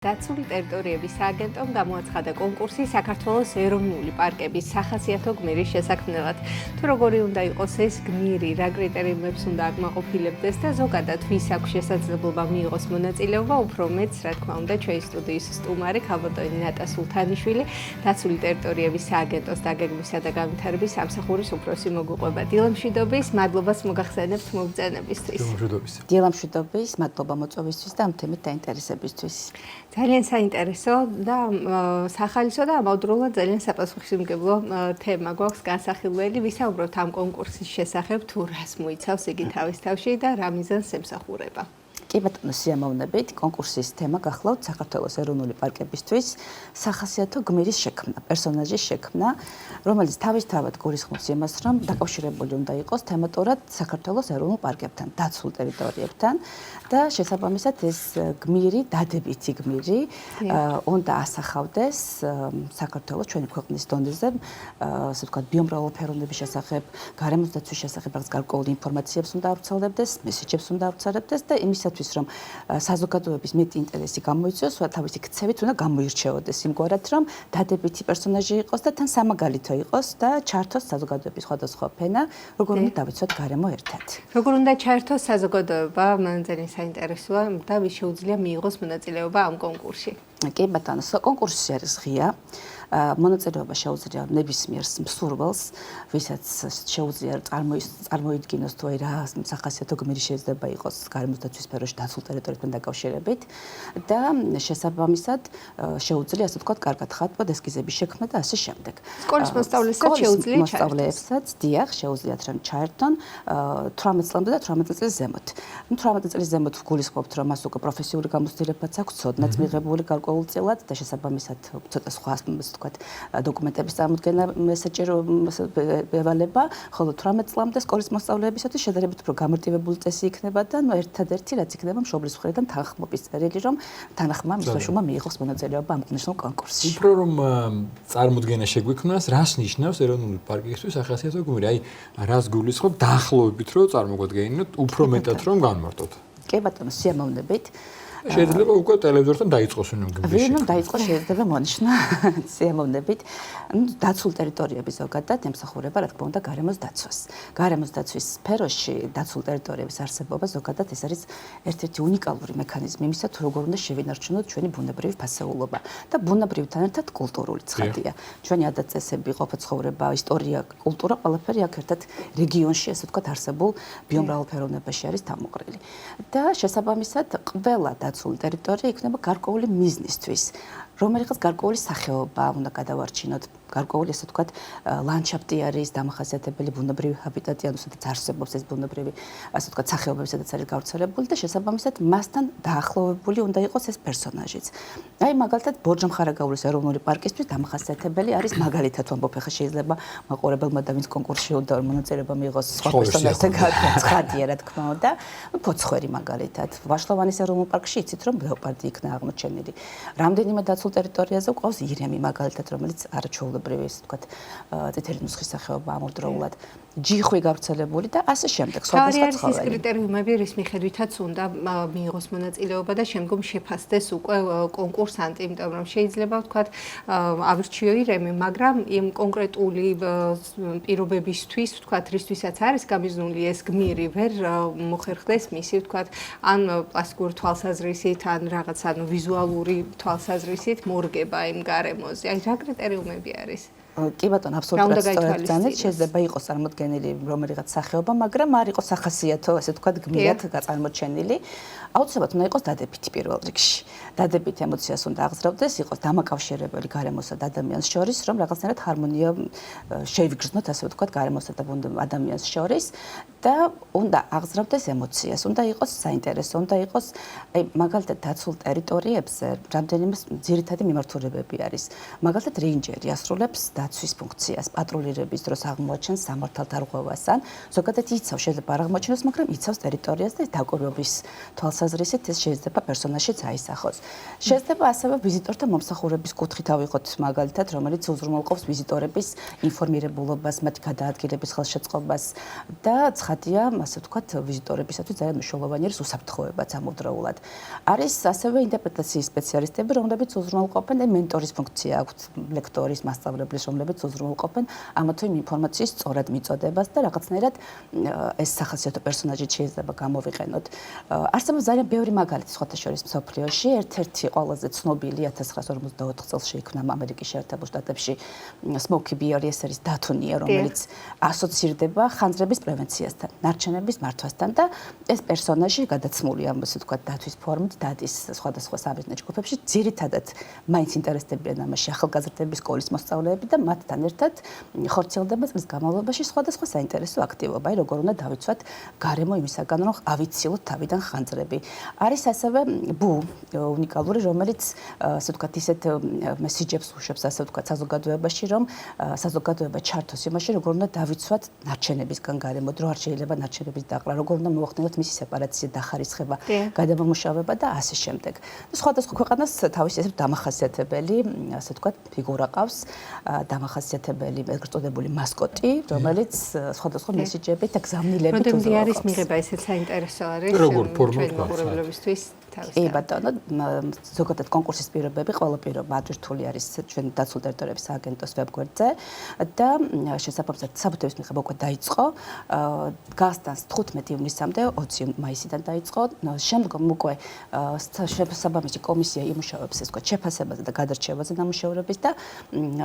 დაცული ტერიტორიების სააგენტომ გამოაცხადა კონკურსი საქართველოს ეროვნული პარკების სახასიათო გმირის შესაქმნელად. თუ როგორი უნდა იყოს ეს გმირი, რა კრიტერიუმებს უნდა აკმაყოფილებდეს და ზოგადად ვის აქვს შესაძლებლობა მიიღოს მონაწილეობა, უფრო მეტს, რა თქმა უნდა, ჩვენი სტუდიის სტუმარი ქალბატონი ნატა სულთანიშვილი, დაცული ტერიტორიების სააგენტოს დაგეგმვისა და განვითარების სამსახურის უფროსი მოგუყვება. დილამშვიდობის, მადლობას მოგახსენებთ მოგზაურობისთვის. დილამშვიდობის, მადლობა მოწვევისთვის და ამ თემით დაინტერესებისთვის. ძალიან საინტერესო და სახალისო და ამავდროულად ძალიან საპასუხისმგებლო თემა გვაქვს განსახილველი. ვისაუბროთ ამ კონკურსის შესახებ, თუ რას მოიცავს იგი თავის თავში და რა მიზანს ემსახურება. კი ბატონო, სიამოვნებით, კონკურსის თემა გახლავთ საქართველოს ეროვნული პარკებისთვის სახასიათო გმირის შექმნა, პერსონაჟის შექმნა, რომელიც თავისთავად გულისხმობს იმას, რომ დაკავშირებული უნდა იყოს თემატურად საქართველოს ეროვნულ პარკებთან, დაცულ ტერიტორიებთან და შესაბამისად ეს გმირი, დადებითი გმირი უნდა ასახავდეს საქართველოს ჩვენი ქვეყნის დონეზე, ასე ვთქვათ, ბიომრავალფეროვნების შესახებ, გარემოს დაცვის შესახებ რაღაც გარკვეულ ინფორმაციებს უნდა ავრცელებდეს, მესეჯებს უნდა ავრცელებდეს და იმისათვის რომ საზოგადოების მეტი ინტერესი გამოიწვიოს, თავისი ქცევით უნდა გამოირჩეოდეს იმგვარად, რომ დადებითი პერსონაჟი იყოს და თან სამაგალითო იყოს და ჩართოს საზოგადოების სხვადასხვა ფენა, როგორ უნდა დავიცვათ გარემო ერთად. როგორ უნდა ჩართოს საზოგადოება, მან ძალიან საინტერესოა და ვის შეუძლია მიიღოს მონაწილეობა ამ კონკურსში. კი ბატონო, კონკურსი არის ღია. მონაწილეობა შეუძლია ნებისმიერ მსურველს, ვისაც შეუძლია წარმოიდგინოს თუ რა სახასიათო გმირი შეიძლება იყოს გარემოს დაცვის სფეროში დაცულ ტერიტორიებთან დაკავშირებით და შესაბამისად შეუძლია ასე ვთქვათ კარგად ხატვა, ესკიზების შექმნა და ასე შემდეგ. სკოლის მოსწავლესაც შეუძლია ჩაერთოს. მოსწავლეებსაც დიახ, შეუძლიათ რომ ჩაერთონ 18 წლამდე და 18 წლის ზემოთ. 18 წლის ზემოთ გულისხმობთ რომ მას უკვე პროფესიული გამოცდილებაც აქვს, ცოდნაც მიღებული გარკვეულწილად და შესაბამისად ცოტა სხვა დოკუმენტების წარმოდგენა საჭირო ევალება, ხოლო 18 წლამდე სკოლის მოსწავლეებისათვის შედარებით უფრო გამარტივებული წესი იქნება და ერთადერთი რაც იქნება მშობლის მხრიდან თანხმობის წერილი, რომ თანხმა მისაშუმა მიიღოს მონაწილეობა ამ მნიშვნელოვან კონკურსში. უფრო რომ წარმოდგენა შეგვიქმნას, რას ნიშნავს ეროვნული პარკისთვის სახასიათო გმირი? აი, რას გულისხმობ დაახლოებით რომ წარმოგვიდგენინოთ, უფრო მეტად რომ განმარტოთ. კი ბატონო, სიამოვნებით. შეიძლება უკვე ტელევიზორთან დაიწყოს გმირი. ვინმე დაიწყოს შეიძლება მონიშნა სიამოვნებით. დაცულ ტერიტორიების ზოგადად ემსახურება, რა თქმა უნდა, გარემოს დაცვას. გარემოს დაცვის სფეროში დაცულ ტერიტორიების არსებობა ზოგადად ეს არის ერთ-ერთი უნიკალური მექანიზმი იმისა, თუ როგორ უნდა შევინარჩუნოთ ჩვენი ბუნებრივი ფასეულობა და ბუნებრივთან ერთად კულტურული ცხადია. ჩვენი ადათ-წესები, ყოფა-ცხოვრება, ისტორია, კულტურა, ყველაფერი აქ ერთად რეგიონში, ასე ვთქვათ, არსებულ ბიომრავალფეროვნებაში არის თავმოყრილი. და შესაბამისად, ყველა დაცული ტერიტორია იქნება გარკვეული მიზნისთვის, რომელიღაც გარკვეული სახეობა უნდა გადავარჩინოთ, გარკვეული ასე ვთქვათ, ლანდშაფტი არის დამახასიათებელი ბუნებრივი ჰაბიტატი, ანუ სადაც არსებობს ეს ბუნებრივი ასე ვთქვათ, სახეობები, სადაც არის გავრცელებული და შესაბამისად მასთან დაახლოვებული უნდა იყოს ეს პერსონაჟიც. აი მაგალითად ბორჯომხარაგაულის ეროვნული პარკისთვის დამახასიათებელი არის მაგალითად ვამბობ, ახლა შეიძლება მაყურებელმა და ვინც კონკურსში უნდა მონაწილეობა მიიღოს სხვა პერსონაჟთან გაცხადია, რა თქმა უნდა, ფოცხვერი მაგალითად. ვაშლოვანის ეროვნულ პარკში იცით რომ ლეოპარდი იქნა აღმოჩენილი. რამდენიმე დაცულ ტერიტორიაზე ყავს ირემი მაგალითად, რომელიც არაჩვეულებრივი, ასე ვთქვათ, წითელი ნუსხის სახეობა ამავდროულად, ჯიხვი გავრცელებული და ასე შემდეგ. სხვადასხვა ცხოველი. ეს კრიტერიუმები, რის მიხედვითაც უნდა მიიღოს მონაწილეობა და შემდგომ შეფასდეს უკვე კონკურსანტი, იმიტომ რომ შეიძლება ვთქვათ, ავირჩიო ირემი, მაგრამ იმ კონკრეტული პირობებისთვის, ვთქვათ, რისთვისაც არის გამიზნული ეს გმირი, ვერ მოხერხდეს მისი, ვთქვათ, ან პლასტიკური თვალსაზრისით, ან რაღაც ანუ ვიზუალური თვალსაზრისით მორგება იმ გარემოზე. აი, რა კრიტერიუმები არის? კი ბატონო, აბსოლუტურად სწორად. შეიძლება იყოს წარმოდგენილი რომელიღაც სახეობა, მაგრამ არ იყოს სახასიათო, ასე ვთქვათ, გმირად წარმოჩენილი. აუცილებლად უნდა იყოს დადებითი პირველ რიგში. დადებითი ემოციას უნდა აღზრდდეს, იყოს დამაკავშირებელი გარემოსა და ადამიანს შორის, რომ რაღაცნაირად ჰარმონია შეივიგრძნოთ, ასე ვთქვათ, გარემოსა და ადამიანს შორის და უნდა აღზრდდეს ემოციას, უნდა იყოს საინტერესო, უნდა იყოს, აი, მაგალითად დაცულ ტერიტორიებზე რამდენიმე ძირითადი მიმართულებები არის. მაგალითად რეინჯერი ასრულებს დაცვის ფუნქციას, პატრულირების დროს აღმოაჩენს სამართალდარღვევას ან ზოგადად იცავს, შეიძლება არ აღმოაჩენოს, მაგრამ იცავს ტერიტორიას და დაკვირვების თვალსაზრისით ეს შეიძლება პერსონაჟიც აისახოს. შეიძლება ასევე ვიზიტორთა მომსახურების კუთხით ავიღოთ მაგალითად, რომელიც უზრუნველყოფს ვიზიტორების ინფორმირებულობას, მათი გადაადგილების ხელშეწყობას და ცხადია, ასე ვთქვათ, ვიზიტორებისათვის ძალიან მნიშვნელოვანი არის უსაფრთხოებაც ამავდროულად. არის ასევე ინტერპრეტაციის სპეციალისტები, რომლებიც უზრუნველყოფენ მენტორის ფუნქცია აქვთ ლექტორის, მასწავლებლის, რომლებიც უზრუნველყოფენ ამა თუ იმ ინფორმაციის სწორად მიწოდებას და რაღაცნაირად ეს სახასიათო პერსონაჟი შეიძლება გამოვიყენოთ. არსებობს ძალიან ბევრი მაგალითი სხვათა შორის მსოფლიოში. ერთ-ერთი ყველაზე ცნობილი 1954 წელს შეიქმნა ამერიკის შეერთებულ შტატებში Smokey Beer ეს არის დათუნია, რომელიც ასოცირდება ხანძრების პრევენციასთან, ნარჩენების მართვასთან და ეს პერსონაჟი გადაცმულია, ასე ვთქვათ, დათვის ფორმით დადის სხვადასხვა საბიზნეს ჯგუფებში. ძირითადად მაინც ინტერესდებიან ამაში ახალგაზრდების სკოლის მოსწავლეები და მათთან ერთად ხორციელდება წლის განმავლობაში სხვადასხვა საინტერესო აქტივობა, როგორ უნდა დავიცვათ გარემო იმისაგან, რომ ავიცილოთ თავიდან ხანძრები. არის ასევე ბუ უნიკალური, რომელიც ასე ვთქვათ, ისეთ მესიჯებს უშვებს, ასე ვთქვათ, საზოგადოებაში, რომ საზოგადოება ჩართოს იმაში, როგორ უნდა დავიცვათ ნარჩენებისგან გარემო, დრო არ შეიძლება ნარჩენების დაყრა, როგორ უნდა მოვახდინოთ მისი სეპარაცია, დახარისხება, გადამამუშავება და ასე შემდეგ. სხვადასხვა ქვეყანას თავისი ესეთ დამახასიათებელი, ასე ვთქვათ, ფიგურა ყავს, დამახასიათებელი ეგრეთ წოდებული მასკოტი, რომელიც სხვადასხვა მესიჯებით და გზავნილებით უზრუნველყოფს. როდემდე არის მიღება ესეც საინტერესო არის ჩვენი მაყურებლებისთვის. კი ბატონო, ზოგადად კონკურსის პირობები, ყველა პირობა ადვირთული არის ჩვენი დაცულ ტერიტორიების სააგენტოს ვებგვერდზე და შესაბამისად საბუთების მიღება უკვე დაიწყო. გასტანს 15 ივნისამდე 20 მაისიდან დაიწყო. შემდგომ უკვე შესაბამისი კომისია იმუშავებს ეს თქვა შეფასებაზე და გადარჩევაზე ნამუშევრების და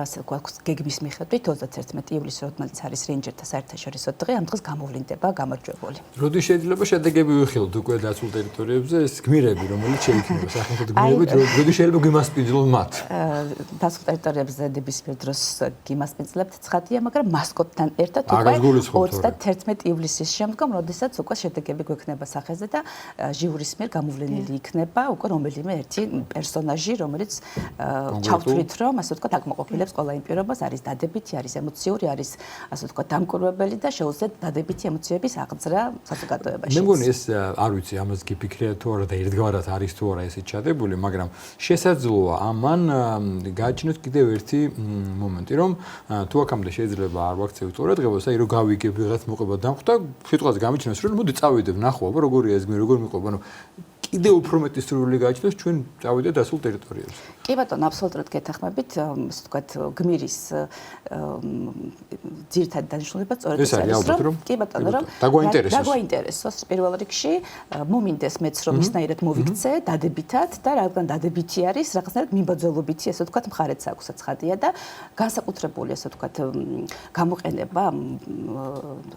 ასე ვთქვათ გეგმის მიხედვით 31 ივლისს რომელიც არის რენჯერთა საერთაშორისო დღე ამ დღეს გამოვლინდება გამარჯვებული. როდის შეიძლება შედეგები ვიხილოთ უკვე დაცულ ტერიტორიებზე ეს გმირები რომელიც შეიქმნება სახელმწიფო გმირებით როდის შეიძლება გიმასპინძლოთ მათ? დაცულ ტერიტორიებზე ნებისმიერ დროს გიმასპინძლებთ ცხადია, მაგრამ მასკოტთან ერთად უკვე 31 ივლისის შემდგომ, როდესაც უკვე შედეგები გვექნება სახეზე და ჟიურის მიერ გამოვლენილი იქნება უკვე რომელიმე ერთი პერსონაჟი, რომელიც ჩავთვლით, რომ ასე ვთქვათ, აკმაყოფილებს ყველა იმ პირობას, არის დადებითი, არის ემოციური, არის ასე ვთქვათ, დამკვირვებელი და შეუძლიათ დადებითი ემოციების აღძრა საზოგადოებაში. მე მგონი ეს არ ვიცი, ამას გიფიქრია თუ არა და ერთგვარად არის თუ არა ესე ჩადებული, მაგრამ შესაძლოა ამან გააჩინოთ კიდევ ერთი მომენტი, რომ თუ აქამდე შეიძლება არ ვაქცევით ყურადღებას, აი რომ გავიგებ ვიღაც მოყვება დამხვდა, სიტყვაზე გამიჩნევს, რომ მოდი წავიდებ, ნახო, აბა როგორია ეს გმირი, როგორ მიყვება, ანუ კიდევ უფრო მეტი სრული გააჩნდეს ჩვენ წავიდეთ დაცულ ტერიტორიებზე. კი ბატონო, აბსოლუტურად გეთანხმებით, ასე ვთქვათ, გმირის ძირითადი დანიშნულება სწორედ ეს არის, რომ კი ბატონო, რომ დაგვაინტერესოს პირველ რიგში, მომინდეს მეც რომ ისნაირად მოვიქცე დადებითად და რადგან დადებითი არის, რაღაცნაირად მიმბაძველობითი, ასე ვთქვათ, მხარეც აქვს ცხადია და განსაკუთრებული, ასე ვთქვათ, გამოყენება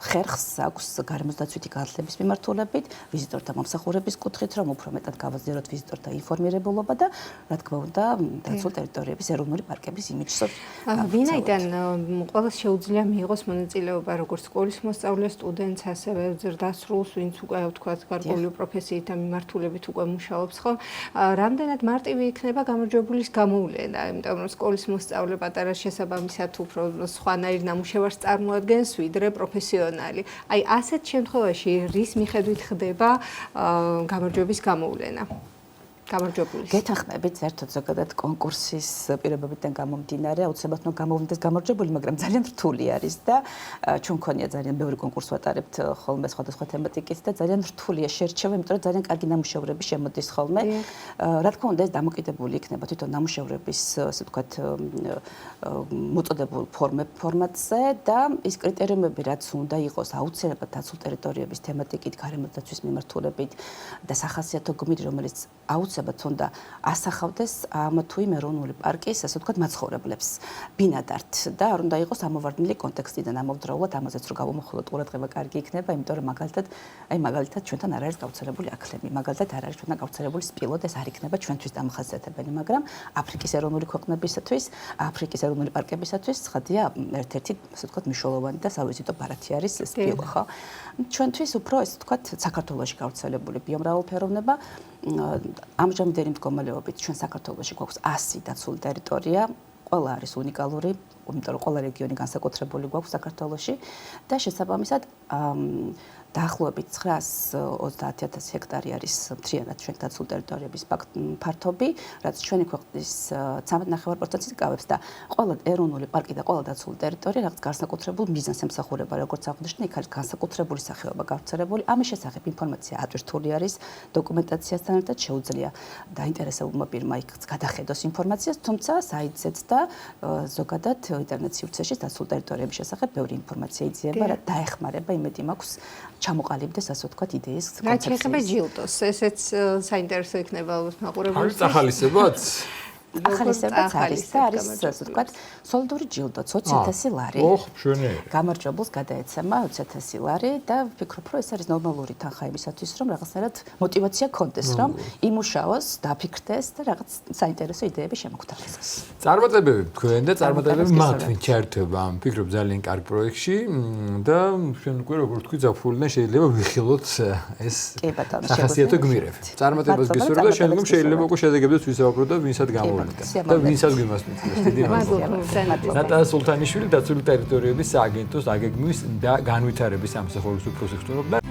ხერხს აქვს გარემოსდაცვითი განათლების მიმართულებით, ვიზიტორთა მომსახურების კუთხით, რომ უფრო მეტად გავაზიაროთ ვიზიტორთა ინფორმირებულობა და რა თქმა უნდა დაცულ ტერიტორიების ეროვნული პარკების იმიჯს. ვინაიდან ყველას შეუძლია მიიღოს მონაწილეობა როგორც სკოლის მოსწავლე სტუდენტს, ასევე ზრდასრულს, ვინც უკვე ვთქვათ გარკვეული პროფესიით და მიმართულებით უკვე მუშაობს, ხო? რამდენად მარტივი იქნება გამარჯვებულის გამოვლენა, იმიტომ რომ სკოლის მოსწავლე პატარა შესაბამისად უფრო სხვანაირ ნამუშევარს წარმოადგენს, ვიდრე პროფესიონალი. აი ასეთ შემთხვევაში რის მიხედვით ხდება გამარჯვების გამოვლენა? გამარჯვებული. გეთანხმებით, ერთად ზოგადად კონკურსის პირობებიდან გამომდინარე, აუცილებლად უნდა გამოვლინდეს გამარჯვებული, მაგრამ ძალიან რთული არის და ჩვენ მქონია ძალიან ბევრი კონკურს ვატარებთ ხოლმე სხვადასხვა თემატიკით და ძალიან რთულია შერჩევა, იმიტომ რომ ძალიან კარგი ნამუშევრები შემოდის ხოლმე. რა თქმა უნდა, ეს დამოკიდებული იქნება თვითონ ნამუშევრების, ასე ვთქვათ, მოწოდებულ ფორმატზე და ის კრიტერიუმები, რაც უნდა იყოს აუცილებლად დაცულ ტერიტორიების თემატიკით, გარემოსდაცვის მიმართულებით და სახასიათო გმირი, რომელიც აუცილებლად უნდა ასახავდეს ამ თუ იმ ეროვნული პარკის, ასე ვთქვათ, მაცხოვრებლებს ბინადართ და არ უნდა იყოს ამოვარდნილი კონტექსტიდან ამავდროულად ამაზეც რომ გავუმოხილოთ ყურადღება კარგი იქნება, იმიტომ რომ მაგალითად ჩვენთან არ არის გავრცელებული აქლემი, მაგალითად არ არის ჩვენთან გავრცელებული სპილო და ეს არ იქნება ჩვენთვის დამახასიათებელი, მაგრამ აფრიკის ეროვნული ქვეყნებისათვის, აფრიკის ეროვნული პარკებისათვის ცხადია ერთ-ერთი, ასე ვთქვათ, მნიშვნელოვანი და სავიზიტო ბარათი არის სპილო, ხო? ჩვენთვის უფრო, ასე ვთქვათ, საქართველოში გავრცელებული ბიომრავალფეროვნება ამჟამადელი მდგომარეობით ჩვენ საქართველოში გვაქვს 100 დაცული ტერიტორია, ყველა არის უნიკალური, იმიტომ რომ ყველა რეგიონი განსაკუთრებული გვაქვს საქართველოში და შესაბამისად დაახლოებით 930,000 ჰექტარი არის მთლიანად ჩვენ დაცულ ტერიტორიების ფართობი, რაც ჩვენი ქვეყნის 13.9%-ს იკავებს და ყველა ეროვნული პარკი და ყველა დაცული ტერიტორია რაღაც განსაკუთრებულ მიზანს ემსახურება, როგორც აღნიშნე, იქ არის განსაკუთრებული სახეობა გავრცელებული. ამის შესახებ ინფორმაცია ატვირთული არის დოკუმენტაციასთან ერთად შეუძლია დაინტერესებულმა პირმა იქ გადახედოს ინფორმაციას, თუმცა საიტზეც და ზოგადად ინტერნეტ სივრცეში დაცულ ტერიტორიების შესახებ ბევრი ინფორმაცია იძიება, რა დაეხმარება, იმედი მაქვს ჩამოყალიბდეს ასე ვთქვათ იდეის კონცეფციის. რაც შეეხება ჯილდოს, ესეც საინტერესო იქნება ალბათ მაყურებელს. არის ახალისებაც? ახალისებაც არის და არის ასე ვთქვათ სოლიდური ჯილდო 20,000 ლარი. ოხ, მშვენიერი. გამარჯვებულს გადაეცემა 20,000 ლარი და ვფიქრობ, რომ ეს არის ნორმალური თანხა იმისათვის, რომ რაღაცნაირად мотиваცია კონდეს, რომ იმუშაოს, დაფიქრდეს და რაღაც საინტერესო იდეები შემოგთავაზოს. წარმატებები თქვენ და წარმატებები მათ ვინ ჩაერთვება ამ ფიქრობ ძალიან კარგ პროექტში და ჩვენ უკვე როგორ თქვი ზაფხულიდან შეიძლება ვიხილოთ ეს სახასიათო გმირები. წარმატებას გისურვებთ და შემდგომ შეიძლება უკვე შედეგებზეც ვისაუბროთ და ვინსაც გამოვლინდა. და ვინსაც გიმასპინძლებს. დიდი მადლობა. ნატალია სულთანიშვილი დაცული ტერიტორიების სააგენტოს აგეგმვის და განვითარების სამსახურის უფროსი ხტუნობდა.